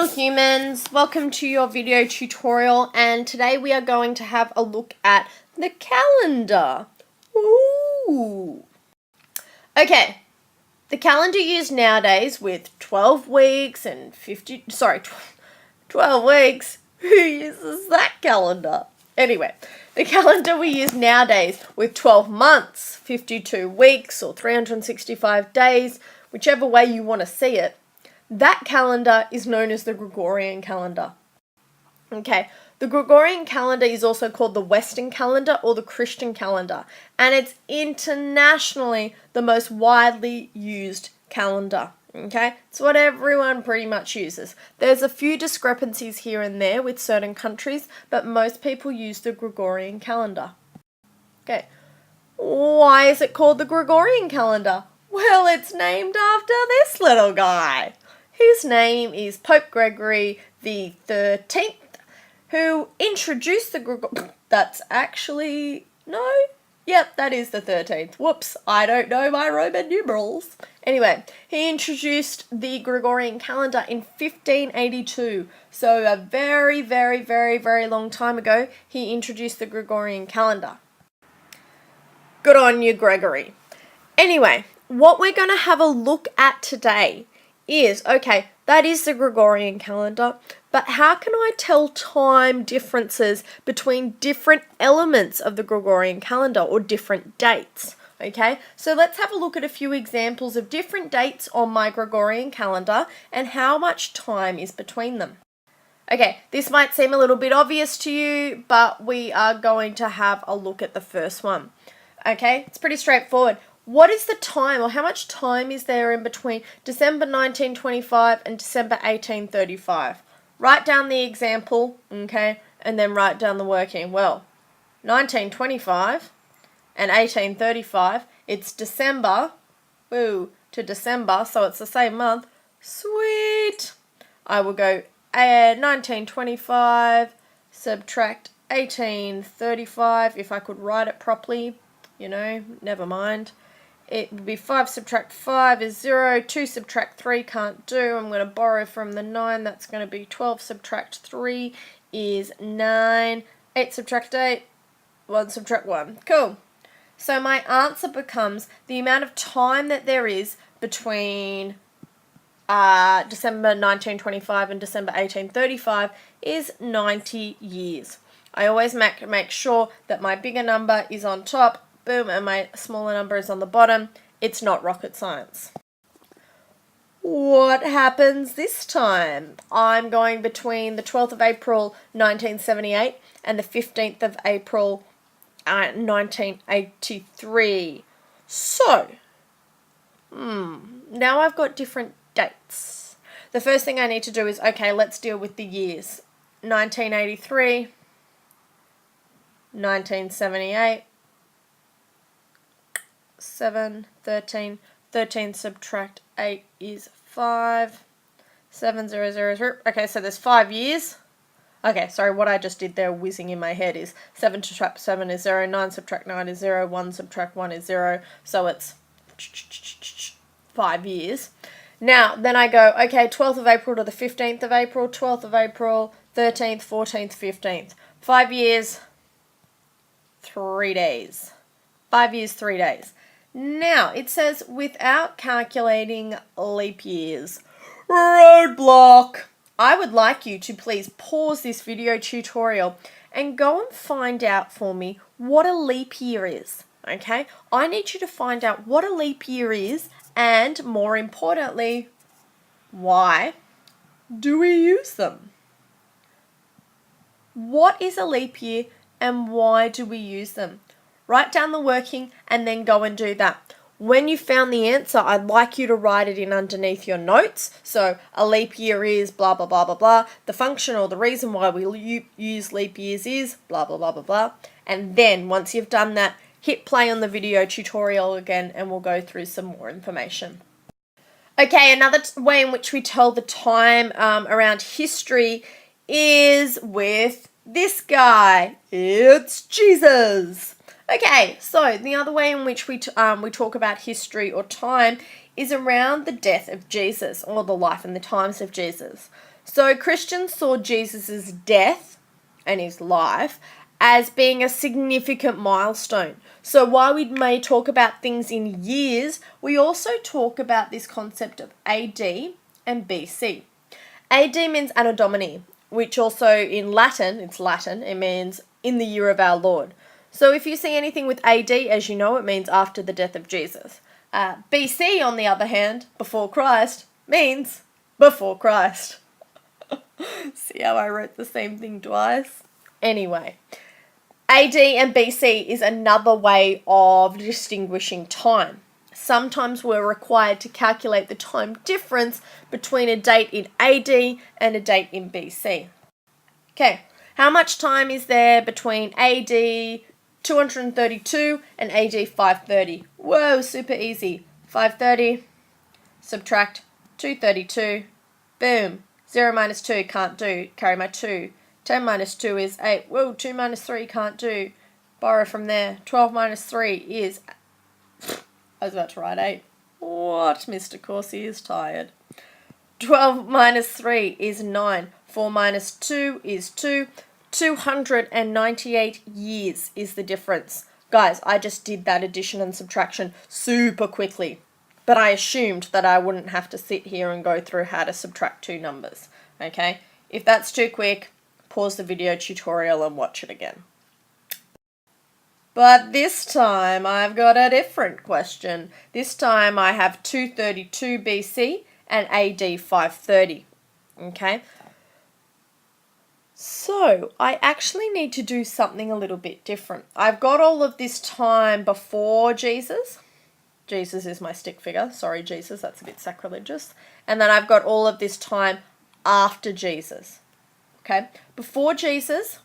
little humans, welcome to your video tutorial, and today we are going to have a look at the calendar. Ooh. Okay, the calendar used nowadays with 12 weeks and 12 weeks. Who uses that calendar? Anyway, the calendar we use nowadays with 12 months, 52 weeks or 365 days, whichever way you want to see it, that calendar is known as the Gregorian calendar. Okay, the Gregorian calendar is also called the Western calendar or the Christian calendar, and it's internationally the most widely used calendar. Okay, it's what everyone pretty much uses. There's a few discrepancies here and there with certain countries, but most people use the Gregorian calendar. Okay, why is it called the Gregorian calendar? Well, it's named after this little guy. His name is Pope Gregory the 13th, who introduced the That's actually... No? Yep, that is the 13th. Whoops, I don't know my Roman numerals. Anyway, he introduced the Gregorian calendar in 1582. So a very, very, very, very long time ago, he introduced the Gregorian calendar. Good on you, Gregory. Anyway, what we're going to have a look at today is, okay, that is the Gregorian calendar, but how can I tell time differences between different elements of the Gregorian calendar or different dates? Okay, so let's have a look at a few examples of different dates on my Gregorian calendar and how much time is between them. Okay, this might seem a little bit obvious to you, but we are going to have a look at the first one. Okay, it's pretty straightforward. What is the time, or how much time is there in between December 1925 and December 1835? Write down the example, okay, and then write down the working. Well, 1925 and 1835, it's December, to December, so it's the same month. Sweet! I will go 1925, subtract 1835, if I could write it properly, never mind. It would be 5 subtract 5 is 0, 2 subtract 3 can't do. I'm going to borrow from the 9, that's going to be 12 subtract 3 is 9, 8 subtract 8, 1 subtract 1. Cool. So my answer becomes the amount of time that there is between December 1925 and December 1835 is 90 years. I always make sure that my bigger number is on top, boom, and my smaller number is on the bottom. It's not rocket science. What happens this time? I'm going between the 12th of April 1978 and the 15th of April 1983. So, now I've got different dates. The first thing I need to do is, okay, let's deal with the years. 1983, 1978, 7, 13, 13 subtract 8 is 5, 7, 0, 0, 0. Okay, so there's 5 years. Okay, sorry, what I just did there whizzing in my head is 7 subtract 7 is 0, 9 subtract 9 is 0, 1 subtract 1 is 0, so it's 5 years. Now, then I go, okay, 12th of April to the 15th of April, 12th of April, 13th, 14th, 15th. 5 years, 3 days. 5 years, 3 days. Now, it says without calculating leap years. Roadblock! I would like you to please pause this video tutorial and go and find out for me what a leap year is, okay? I need you to find out what a leap year is and, more importantly, why do we use them? What is a leap year and why do we use them? Write down the working and then go and do that. When you found the answer, I'd like you to write it in underneath your notes. So a leap year is blah, blah, blah, blah, blah. The function or the reason why we use leap years is blah, blah, blah, blah, blah. And then once you've done that, hit play on the video tutorial again and we'll go through some more information. Okay, another way in which we tell the time around history is with this guy. It's Jesus. Okay, so the other way in which we talk about history or time is around the death of Jesus or the life and the times of Jesus. So Christians saw Jesus' death and his life as being a significant milestone. So while we may talk about things in years, we also talk about this concept of AD and BC. AD means Anno Domini, which also in Latin, it means in the year of our Lord. So if you see anything with AD, as you know, it means after the death of Jesus. BC, on the other hand, before Christ, means before Christ. See how I wrote the same thing twice? Anyway, AD and BC is another way of distinguishing time. Sometimes we're required to calculate the time difference between a date in AD and a date in BC. Okay, how much time is there between AD 232 and AD 530? Whoa, super easy. 530, subtract 232, boom. 0 minus 2, can't do, carry my 2. 10 minus 2 is 8. Whoa, 2 minus 3, can't do. Borrow from there. 12 minus 3 is... I was about to write 8. What? Mr. Corsi is tired. 12 minus 3 is 9. 4 minus 2 is 2. 298 years is the difference. Guys, I just did that addition and subtraction super quickly. But I assumed that I wouldn't have to sit here and go through how to subtract two numbers. Okay? If that's too quick, pause the video tutorial and watch it again. But this time I've got a different question. This time I have 232 BC and AD 530. Okay? So I actually need to do something a little bit different. I've got all of this time before Jesus. Jesus is my stick figure. Sorry, Jesus, that's a bit sacrilegious. And then I've got all of this time after Jesus. Okay? Before Jesus,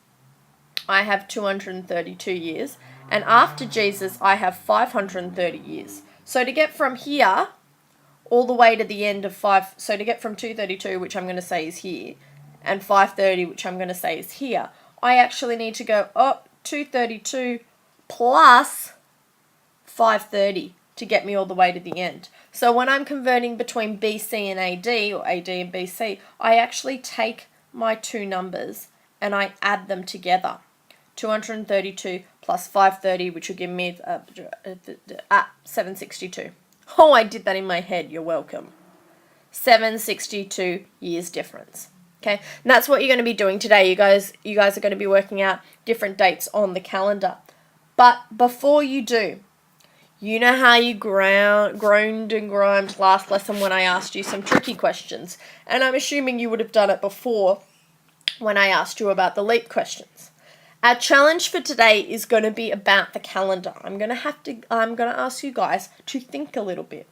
I have 232 years. And after Jesus, I have 530 years. So to get from here all the way to the end of so to get from 232, which I'm going to say is here, and 530, which I'm going to say is here, I actually need to go up 232 plus 530 to get me all the way to the end. So when I'm converting between BC and AD, or AD and BC, I actually take my two numbers and I add them together. 232 plus 530, which will give me 762. Oh, I did that in my head. You're welcome. 762 years difference. Okay, and that's what you're going to be doing today. You guys are going to be working out different dates on the calendar. But before you do, you know how you groaned and grimed last lesson when I asked you some tricky questions. And I'm assuming you would have done it before when I asked you about the leap questions. Our challenge for today is going to be about the calendar. I'm going to ask you guys to think a little bit.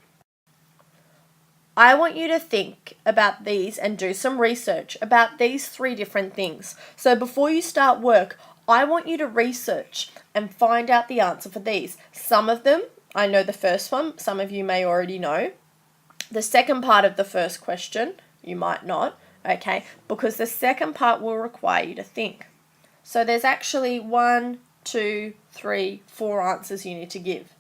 I want you to think about these and do some research about these three different things. So before you start work, I want you to research and find out the answer for these. Some of them, I know the first one, some of you may already know. The second part of the first question, you might not, okay, because the second part will require you to think. So there's actually 1, 2, 3, 4 answers you need to give.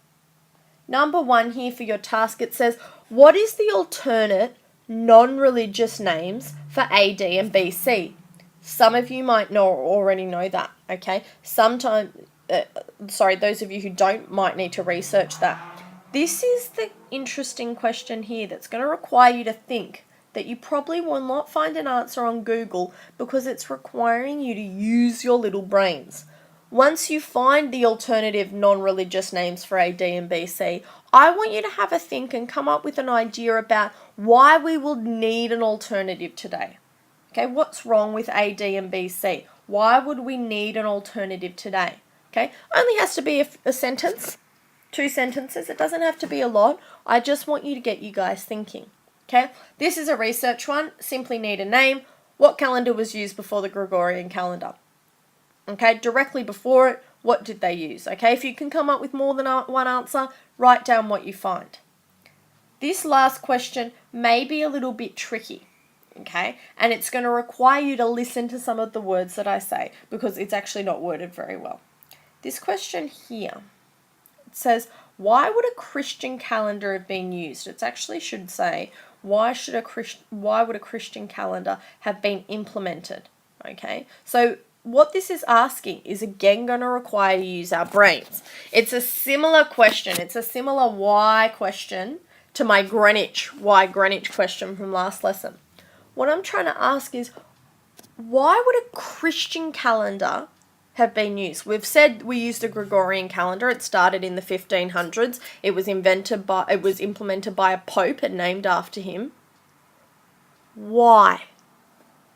Number 1 here for your task, it says, what is the alternate non-religious names for AD and BC? Some of you might already know that, okay? Those of you who don't might need to research that. This is the interesting question here that's going to require you to think, that you probably will not find an answer on Google because it's requiring you to use your little brains. Once you find the alternative non-religious names for AD and BC, I want you to have a think and come up with an idea about why we will need an alternative today. Okay, what's wrong with AD and BC? Why would we need an alternative today? Okay, only has to be a sentence, 2 sentences. It doesn't have to be a lot. I just want you to get you guys thinking. Okay, this is a research one. Simply need a name. What calendar was used before the Gregorian calendar? Okay, directly before it, what did they use? Okay, if you can come up with more than one answer, write down what you find. This last question may be a little bit tricky, okay? And it's going to require you to listen to some of the words that I say because it's actually not worded very well. This question here, it says, why would a Christian calendar have been used? It actually should say, why would a Christian calendar have been implemented? Okay, so what this is asking is again going to require you to use our brains. It's a similar question. It's a similar why question to my why Greenwich question from last lesson. What I'm trying to ask is, why would a Christian calendar have been used? We've said we used the Gregorian calendar. It started in the 1500s. It was implemented by a pope and named after him. Why?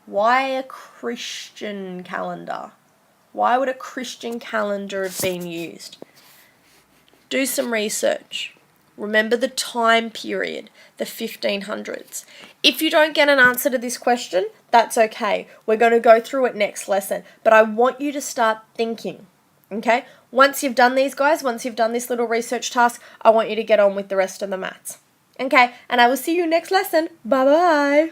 Why a Christian calendar? Why would a Christian calendar have been used? Do some research. Remember the time period, the 1500s. If you don't get an answer to this question, that's okay. We're going to go through it next lesson. But I want you to start thinking, okay? Once you've done these, guys, once you've done this little research task, I want you to get on with the rest of the maths. Okay, and I will see you next lesson. Bye-bye.